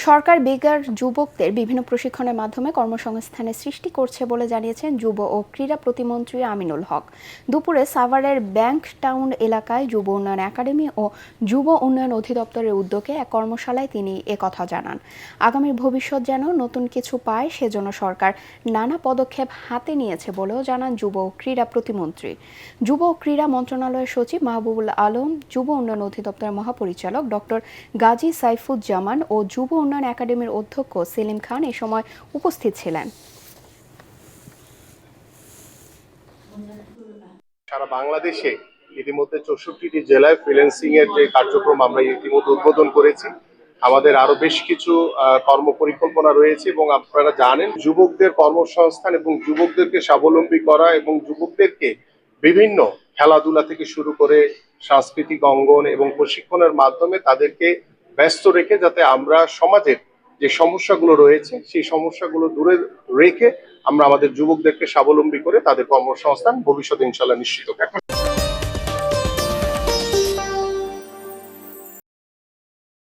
সরকার বেকার যুবকদের বিভিন্ন প্রশিক্ষণের মাধ্যমে কর্মসংস্থানের সৃষ্টি করছে বলে জানিয়েছেন যুব ও ক্রীড়া প্রতিমন্ত্রী আমিনুল হক। দুপুরে সাভারের ব্যাংক টাউন এলাকায় যুব উন্নয়ন একাডেমি ও যুব উন্নয়ন অধিদপ্তরের উদ্যোগে এক কর্মশালায় তিনি একথা জানান। আগামীর ভবিষ্যৎ যেন নতুন কিছু পায় সেজন্য সরকার নানা পদক্ষেপ হাতে নিয়েছে বলেও জানান যুব ও ক্রীড়া প্রতিমন্ত্রী। যুব ও ক্রীড়া মন্ত্রণালয়ের সচিব মাহবুবুল আলম, যুব উন্নয়ন অধিদপ্তরের মহাপরিচালক ডক্টর গাজী সাইফুজ্জামান ও যুব উন্নয়ন একাডেমির অধ্যক্ষ সেলিম খান এ সময় উপস্থিত ছিলেন। সারা বাংলাদেশে ইতিমধ্যে 64টি জেলায় ফ্রিল্যান্সিং এর যে কার্যক্রম আমরা ইতিমধ্যে উদ্বোধন করেছি। আমাদের আরো বেশ কিছু কর্ম পরিকল্পনা রয়েছে এবং আপনারা জানেন যুবকদের কর্মসংস্থান এবং যুবকদেরকে স্বাবলম্বী করা এবং যুবকদেরকে বিভিন্ন খেলাধুলা থেকে শুরু করে সাংস্কৃতিক অঙ্গন এবং প্রশিক্ষণের মাধ্যমে তাদেরকে ব্যস্ত রেখে যাতে আমরা সমাজের যে সমস্যাগুলো রয়েছে সেই সমস্যাগুলো দূরে রেখে আমরা আমাদের যুবকদেরকে স্বাবলম্বী করে তাদের কর্মসংস্থান ভবিষ্যতে ইনশাল্লাহ নিশ্চিত করব।